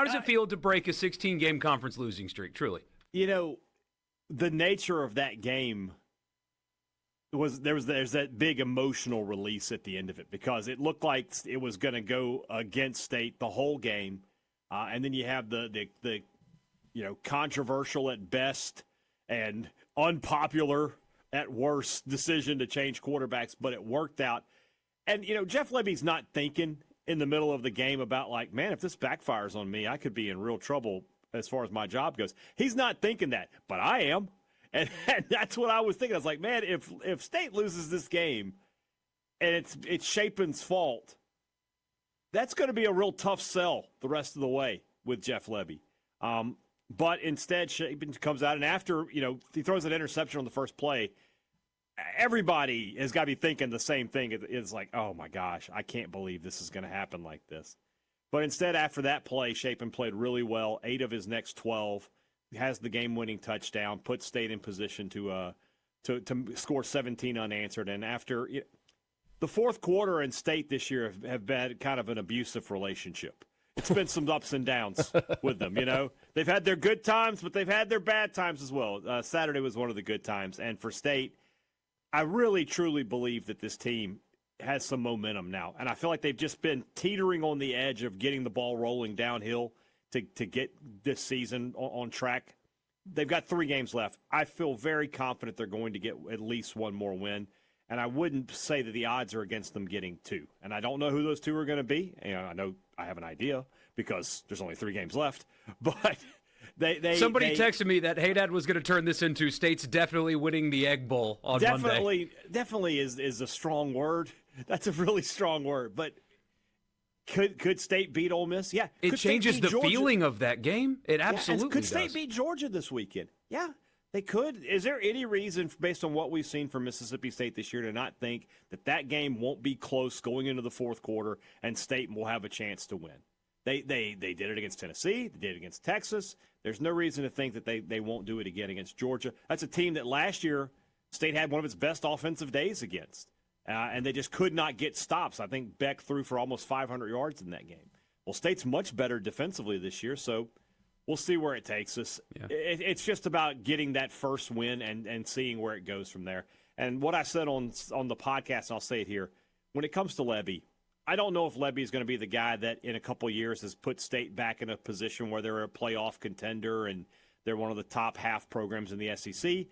does it feel to break a 16-game conference losing streak, truly? The nature of that game there's that big emotional release at the end of it because it looked like it was going to go against State the whole game, and then you have the controversial at best and unpopular at worst decision to change quarterbacks, but it worked out. And Jeff Lebby's not thinking in the middle of the game about like, man, if this backfires on me, I could be in real trouble as far as my job goes. He's not thinking that, but I am. And that's what I was thinking. I was like, man, if State loses this game and it's Shapen's fault, that's going to be a real tough sell the rest of the way with Jeff Lebby. But instead, Shapen comes out, and after he throws an interception on the first play, everybody has got to be thinking the same thing. It's like, oh my gosh, I can't believe this is going to happen like this. But instead, after that play, Shapen played really well. 8 of his next 12. Has the game-winning touchdown, puts State in position to score 17 unanswered. And after the fourth quarter in State this year have been kind of an abusive relationship. It's been some ups and downs with them, They've had their good times, but they've had their bad times as well. Saturday was one of the good times. And for State, I really, truly believe that this team has some momentum now. And I feel like they've just been teetering on the edge of getting the ball rolling downhill to get this season on track. They've got 3 games left. I feel very confident they're going to get at least one more win, and I wouldn't say that the odds are against them getting 2. And I don't know who those 2 are going to be. I know I have an idea because there's only 3 games left, but Somebody texted me that Hey Dad was going to turn this into State's definitely winning the Egg Bowl on Monday. Definitely is a strong word. That's a really strong word, but Could State beat Ole Miss? Yeah. It changes the feeling of that game. It absolutely does. Could State beat Georgia this weekend? Yeah, they could. Is there any reason, based on what we've seen from Mississippi State this year, to not think that game won't be close going into the fourth quarter and State will have a chance to win? They did it against Tennessee. They did it against Texas. There's no reason to think that they won't do it again against Georgia. That's a team that last year State had one of its best offensive days against. And they just could not get stops. I think Beck threw for almost 500 yards in that game. Well, State's much better defensively this year, so we'll see where it takes us. Yeah. It's just about getting that first win and seeing where it goes from there. And what I said on the podcast, and I'll say it here, when it comes to Lebby, I don't know if Lebby is going to be the guy that in a couple of years has put State back in a position where they're a playoff contender and they're one of the top half programs in the SEC,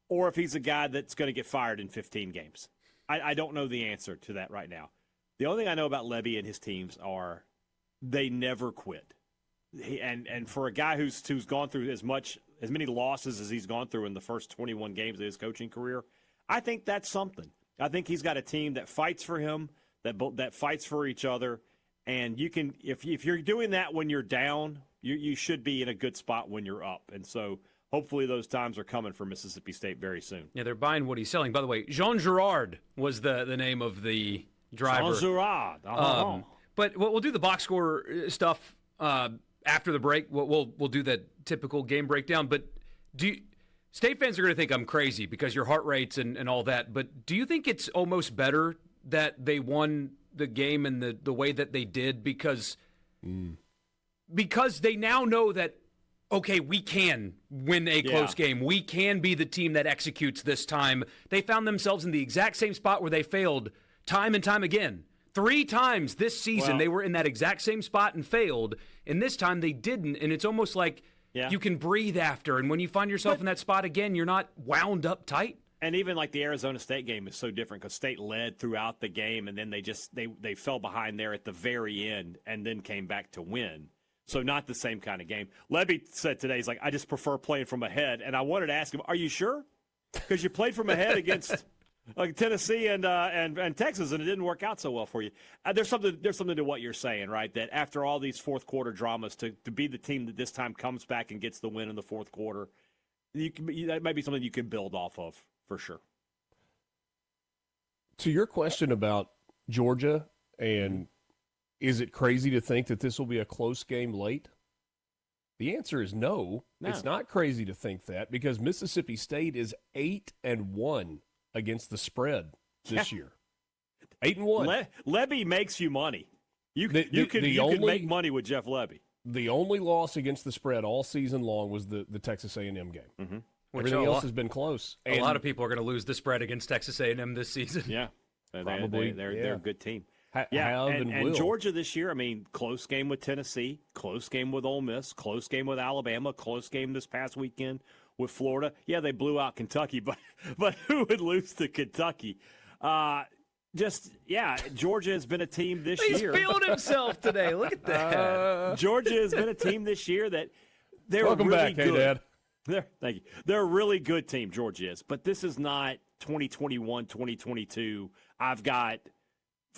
or if he's a guy that's going to get fired in 15 games. I don't know the answer to that right now. The only thing I know about Lebby and his teams are they never quit. And for a guy who's gone through as many losses as he's gone through in the first 21 games of his coaching career, I think that's something. I think he's got a team that fights for him, that fights for each other, and you can if you're doing that when you're down, you should be in a good spot when you're up. And so hopefully those times are coming for Mississippi State very soon. Yeah, they're buying what he's selling. By the way, Jean Girard was the name of the driver. Jean Girard. But we'll do the box score stuff after the break. We'll do that typical game breakdown. But State fans are going to think I'm crazy because your heart rates and all that. But do you think it's almost better that they won the game in the way that they did because they now know that, okay, we can win a close game. We can be the team that executes this time. They found themselves in the exact same spot where they failed time and time again. 3 times this season they were in that exact same spot and failed, and this time they didn't, and it's almost like you can breathe after, and when you find yourself in that spot again, you're not wound up tight. And even like the Arizona State game is so different because State led throughout the game, and then they fell behind there at the very end and then came back to win. So not the same kind of game. Lebby said today, he's like, I just prefer playing from ahead. And I wanted to ask him, are you sure? Because you played from ahead against Tennessee and Texas, and it didn't work out so well for you. There's something to what you're saying, right? That after all these fourth quarter dramas, to be the team that this time comes back and gets the win in the fourth quarter, that might be something you can build off of for sure. To your question about Georgia and is it crazy to think that this will be a close game late? The answer is no. It's not crazy to think that because Mississippi State is 8-1 against the spread this year. 8-1. Lebby makes you money. You can make money with Jeff Lebby. The only loss against the spread all season long was the Texas A&M game. Mm-hmm. Everything else has been close. A lot of people are going to lose the spread against Texas A&M this season. Yeah, probably. They're a good team. And Georgia this year, I mean, close game with Tennessee, close game with Ole Miss, close game with Alabama, close game this past weekend with Florida. Yeah, they blew out Kentucky, but who would lose to Kentucky? Georgia has been a team this year. He's feeling himself today. Look at that. Georgia has been a team this year that they're Welcome really back, good. Hey, Dad. Thank you. They're a really good team, Georgia is. But this is not 2021, 2022. I've got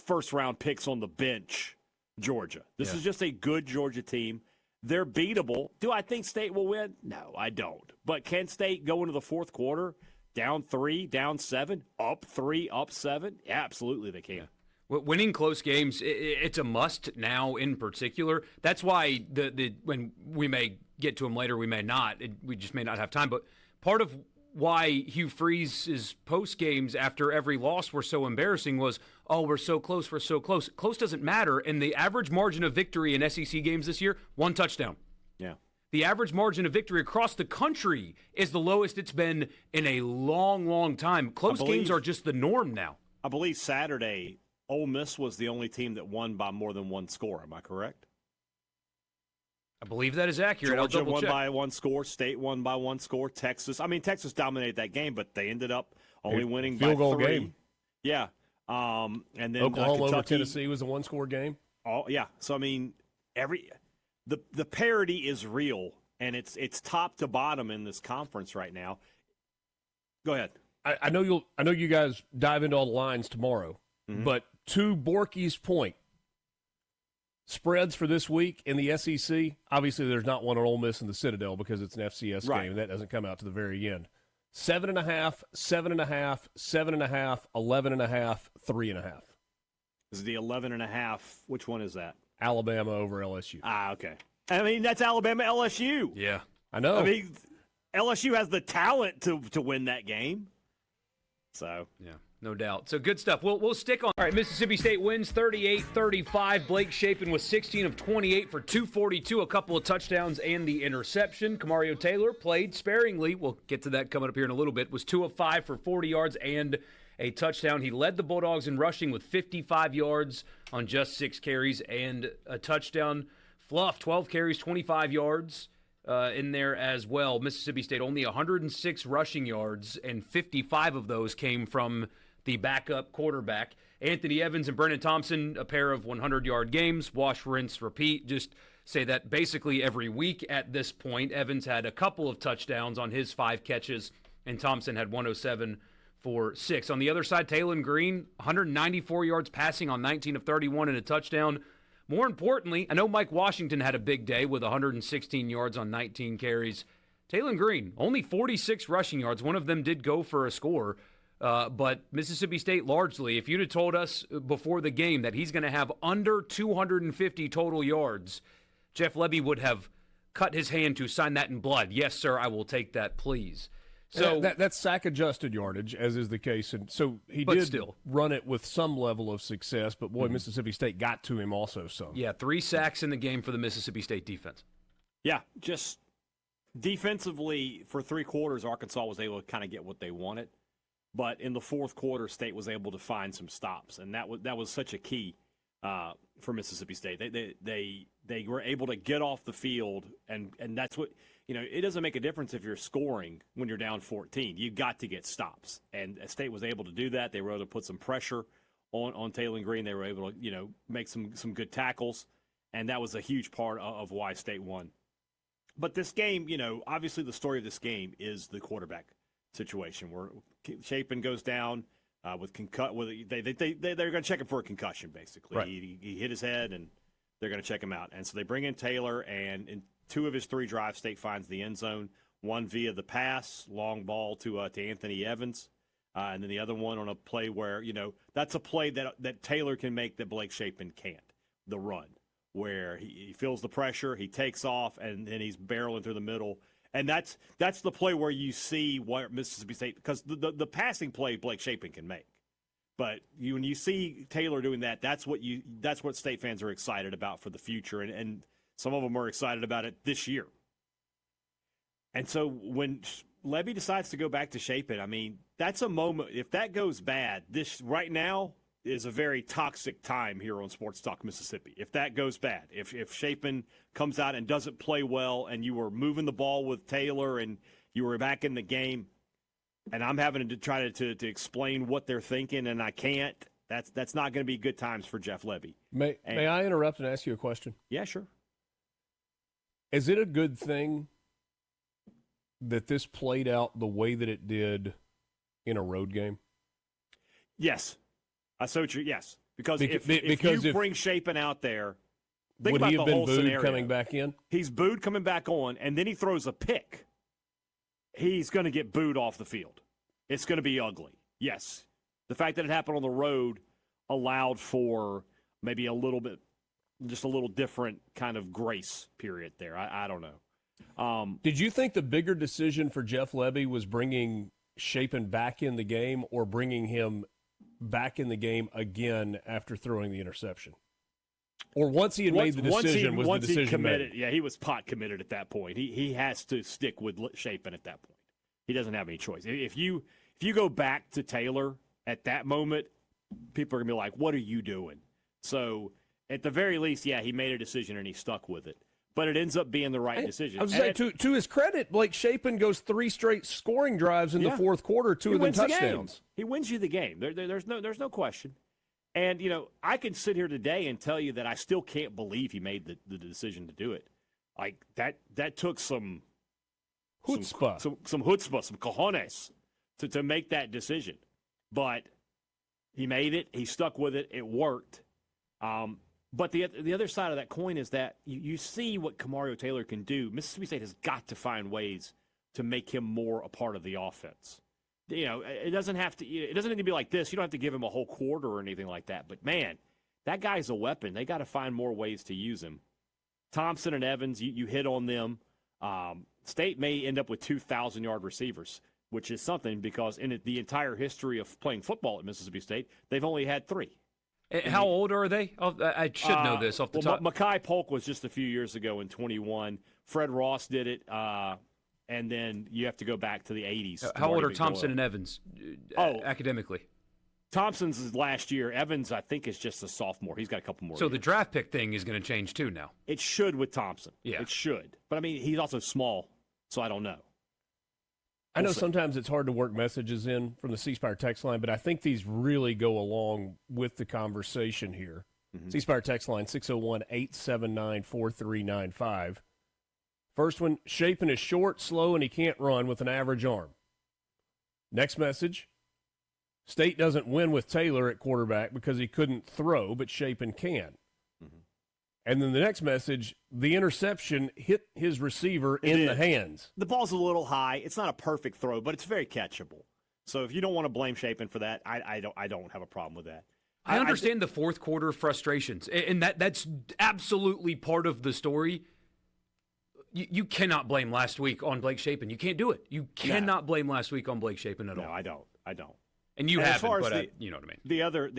first-round picks on the bench, Georgia. This is just a good Georgia team. They're beatable. Do I think State will win? No, I don't. But can State go into the fourth quarter down 3, down 7, up 3, up 7? Yeah, absolutely they can. Yeah. Winning close games, it's a must now in particular. That's why when we may get to them later, we may not. We just may not have time. But part of why Hugh Freeze's post games after every loss were so embarrassing was, we're so close, we're so close. Close doesn't matter. And the average margin of victory in SEC games this year, 1 touchdown. Yeah. The average margin of victory across the country is the lowest it's been in a long, long time. Close games are just the norm now. I believe Saturday, Ole Miss was the only team that won by more than 1 score. Am I correct? I believe that is accurate. Georgia won by 1 score. State won by 1 score. Texas dominated that game, but they ended up only winning by 3. Field goal game. Yeah. And then Oklahoma Kentucky, over Tennessee was a 1-score game. Oh yeah. So I mean, the parity is real, and it's top to bottom in this conference right now. Go ahead. I know you guys dive into all the lines tomorrow, but to Borky's point, spreads for this week in the SEC, obviously there's not one on Ole Miss and the Citadel because it's an FCS game, and that doesn't come out to the very end. 7.5, 7.5, 7.5, 11.5, 3.5. This is the 11.5. Which one is that? Alabama over LSU. Okay. I mean, that's Alabama LSU. Yeah. I know. I mean, LSU has the talent to win that game. So, yeah. No doubt. So good stuff. We'll stick on. All right, Mississippi State wins 38-35. Blake Shapen was 16 of 28 for 242, a couple of touchdowns and the interception. Kamario Taylor played sparingly. We'll get to that coming up here in a little bit. Was 2 of 5 for 40 yards and a touchdown. He led the Bulldogs in rushing with 55 yards on just 6 carries and a touchdown. Fluff, 12 carries, 25 yards. In there as well. Mississippi State only 106 rushing yards, and 55 of those came from the backup quarterback. Anthony Evans and Brennan Thompson, a pair of 100-yard games. Wash, rinse, repeat. Just say that basically every week at this point. Evans had a couple of touchdowns on his 5 catches, and Thompson had 107 for 6. On the other side, Taylon Green, 194 yards passing on 19 of 31 and a touchdown. More importantly, I know Mike Washington had a big day with 116 yards on 19 carries. Taylon Green, only 46 rushing yards. One of them did go for a score. But Mississippi State largely, if you'd have told us before the game that he's going to have under 250 total yards, Jeff Lebby would have cut his hand to sign that in blood. Yes, sir, I will take that, please. So that's sack-adjusted yardage, as is the case. And so he did still run it with some level of success, but, boy, Mississippi State got to him also some. Yeah, 3 sacks in the game for the Mississippi State defense. Yeah, just defensively for 3 quarters, Arkansas was able to kind of get what they wanted. But in the fourth quarter, State was able to find some stops, and that was such a key for Mississippi State. They were able to get off the field, and that's what – it doesn't make a difference if you're scoring when you're down 14. You got to get stops, and State was able to do that. They were able to put some pressure on Taylon Green. They were able to make some good tackles, and that was a huge part of why State won. But this game, obviously the story of this game is the quarterback situation where Shapen goes down with they're going to check him for a concussion basically. Right. He hit his head, and they're going to check him out. And so they bring in Taylor, and in 2 of his 3 drives, State finds the end zone. One via the pass, long ball to Anthony Evans, and then the other one on a play where that's a play that Taylor can make that Blake Shapen can't. The run where he feels the pressure, he takes off, and then he's barreling through the middle. And that's the play where you see what Mississippi State, because the passing play Blake Shapen can make. But when you see Taylor doing that, that's what State fans are excited about for the future. And Some of them are excited about it this year. And so when Levy decides to go back to Shapen, I mean, that's a moment. If that goes bad, this right now is a very toxic time here on Sports Talk Mississippi. If that goes bad, if Shapen comes out and doesn't play well and you were moving the ball with Taylor and you were back in the game and I'm having to try to explain what they're thinking and I can't, that's not going to be good times for Jeff Levy. May I interrupt and ask you a question? Yeah, sure. Is it a good thing that this played out the way that it did in a road game? Yes. Yes. Because if you bring Shapen out there, think would about he have the been whole booed scenario. coming back in? He's booed coming back on, and then he throws a pick. He's going to get booed off the field. It's going to be ugly. Yes. The fact that it happened on the road allowed for maybe a little bit, just a little different kind of grace period there. I don't know. Did you think the bigger decision for Jeff Levy was bringing Shapen back in the game or bringing him back in the game again after throwing the interception? Or once he had made the decision, was the decision made? Yeah, he was pot committed at that point. He has to stick with Shapen at that point. He doesn't have any choice. If you go back to Taylor at that moment, people are going to be like, what are you doing? So at the very least, yeah, he made a decision and he stuck with it. But it ends up being the right decision. I was saying, to his credit, Blake Shapen goes 3 straight scoring drives in the fourth quarter, 2 of them touchdowns. He wins you the game. There's no question. And, I can sit here today and tell you that I still can't believe he made the decision to do it. Like, that took some chutzpah, some chutzpah, some cojones to make that decision. But he made it. He stuck with it. It worked. But the other side of that coin is that you see what Kamario Taylor can do. Mississippi State has got to find ways to make him more a part of the offense. It doesn't have to. It doesn't need to be like this. You don't have to give him a whole quarter or anything like that. But man, that guy's a weapon. They got to find more ways to use him. Thompson and Evans, you hit on them. State may end up with 2,000-yard receivers, which is something because in the entire history of playing football at Mississippi State, they've only had 3. How old are they? I should know this off the top. Mekhi Polk was just a few years ago in 21. Fred Ross did it, and then you have to go back to the 80s. How old are Thompson and Evans academically? Thompson's is last year. Evans, I think, is just a sophomore. He's got a couple more So years. The draft pick thing is going to change too now. It should with Thompson. Yeah. It should. But, I mean, he's also small, so I don't know. I know sometimes it's hard to work messages in from the C Spire text line, but I think these really go along with the conversation here. Mm-hmm. C Spire text line 601-879-4395. First one, Shapen is short, slow, and he can't run with an average arm. Next message, State doesn't win with Taylor at quarterback because he couldn't throw, but Shapen can. Mm-hmm. And then the next message, the interception hit his receiver in the hands. The ball's a little high. It's not a perfect throw, but it's very catchable. So if you don't want to blame Shapen for that, I don't have a problem with that. I understand the fourth quarter frustrations, and that's absolutely part of the story. You cannot blame last week on Blake Shapen. You can't do it. You cannot blame last week on Blake Shapen at all. No, I don't. And you haven't, but you know what I mean. The other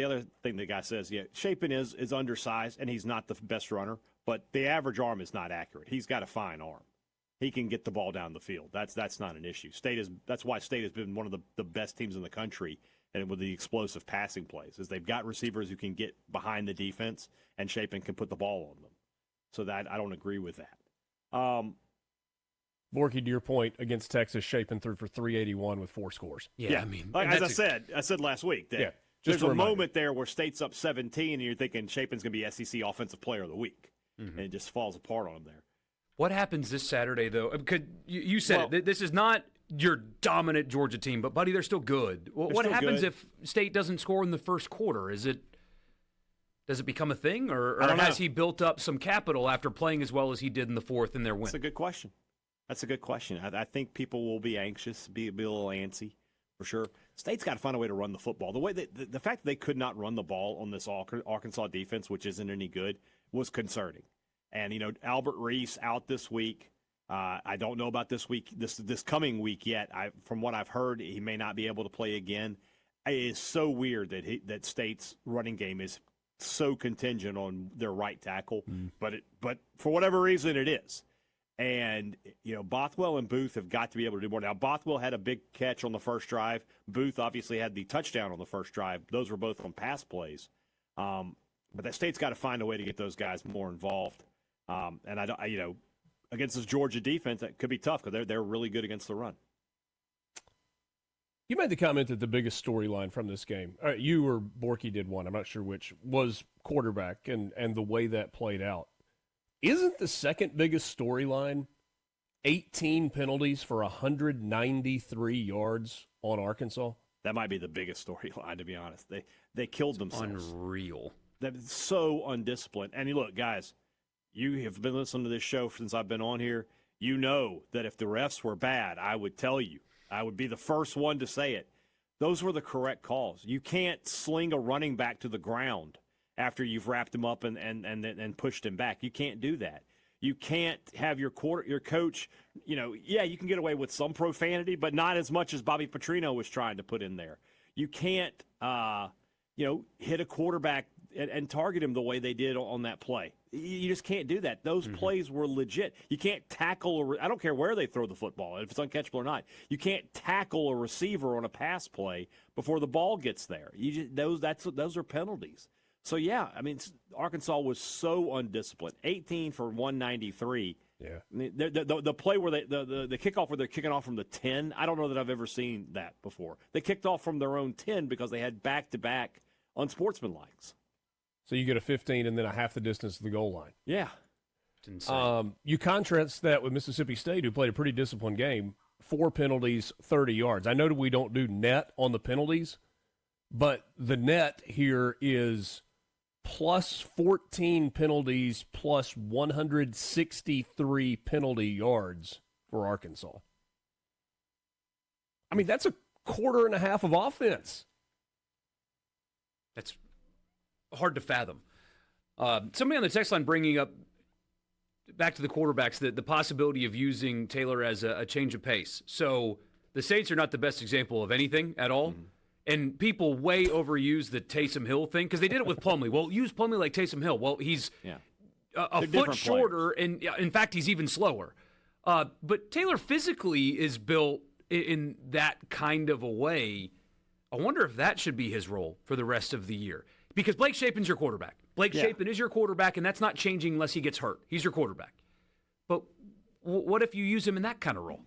thing the guy says, Shapen is undersized, and he's not the best runner, but the average arm is not accurate. He's got a fine arm. He can get the ball down the field. That's not an issue. That's why State has been one of the best teams in the country, and with the explosive passing plays, is they've got receivers who can get behind the defense, and Shapen can put the ball on them. So that I don't agree with that. Borky, to your point, against Texas, Shapen threw for 381 with 4 scores. Yeah. I mean, as I said last week, that there's a moment there where State's up 17, and you're thinking Shapen's going to be SEC Offensive Player of the Week, and it just falls apart on him there. What happens this Saturday, though? Because you said it. This is not your dominant Georgia team, but, buddy, they're still good. What happens if State doesn't score in the first quarter? Does it become a thing, or has he built up some capital after playing as well as he did in the fourth in their win? That's a good question. I think people will be anxious, be a little antsy, for sure. State's got to find a way to run the football. The way the fact that they could not run the ball on this Arkansas defense, which isn't any good, was concerning. And Albert Reese out this week. I don't know about this coming week yet. From what I've heard, he may not be able to play again. It is so weird that State's running game is so contingent on their right tackle, but for whatever reason it is. And, Bothwell and Booth have got to be able to do more. Now, Bothwell had a big catch on the first drive. Booth obviously had the touchdown on the first drive. Those were both on pass plays. But that State's got to find a way to get those guys more involved. And against this Georgia defense, that could be tough because they're really good against the run. You made the comment that the biggest storyline from this game, you or Borky did one, I'm not sure which, was quarterback and the way that played out. Isn't the second biggest storyline 18 penalties for 193 yards on Arkansas? That might be the biggest storyline, to be honest. They killed themselves. Unreal. That's so undisciplined. And look, guys, you have been listening to this show since I've been on here. You know that if the refs were bad, I would tell you. I would be the first one to say it. Those were the correct calls. You can't sling a running back to the ground after you've wrapped him up and pushed him back. You can't do that. You can't have your coach, you can get away with some profanity, but not as much as Bobby Petrino was trying to put in there. You can't, hit a quarterback and target him the way they did on that play. You just can't do that. Those plays were legit. You can't tackle I don't care where they throw the football, if it's uncatchable or not. You can't tackle a receiver on a pass play before the ball gets there. Those are penalties. So, yeah, Arkansas was so undisciplined. 18 for 193. Yeah. The play where the kickoff where they're kicking off from the 10, I don't know that I've ever seen that before. They kicked off from their own 10 because they had back-to-back unsportsmanlikes. So you get a 15 and then a half the distance to the goal line. Yeah. It's insane. You contrast that with Mississippi State, who played a pretty disciplined game, 4 penalties, 30 yards. I know that we don't do net on the penalties, but the net here is plus 14 penalties plus 163 penalty yards for Arkansas. That's a quarter and a half of offense. That's hard to fathom. Somebody on the text line bringing up, back to the quarterbacks, the possibility of using Taylor as a change of pace. So the Saints are not the best example of anything at all. And people way overuse the Taysom Hill thing because they did it with Plumlee. Well, use Plumlee like Taysom Hill. Well, he's a foot shorter, and in fact, he's even slower. But Taylor physically is built in that kind of a way. I wonder if that should be his role for the rest of the year. Because Blake Shapen's your quarterback. Blake Shapen is your quarterback, and that's not changing unless he gets hurt. He's your quarterback. But what if you use him in that kind of role?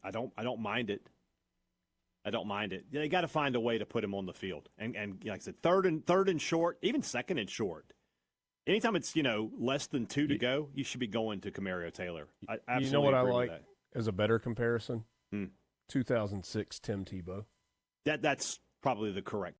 I don't mind it. I don't mind it. They got to find a way to put him on the field. And like I said, third and short, even second and short. Anytime it's, less than 2 to go, you should be going to Camario Taylor. I absolutely You know what I agree like with as a better comparison? 2006 Tim Tebow. That's probably the correct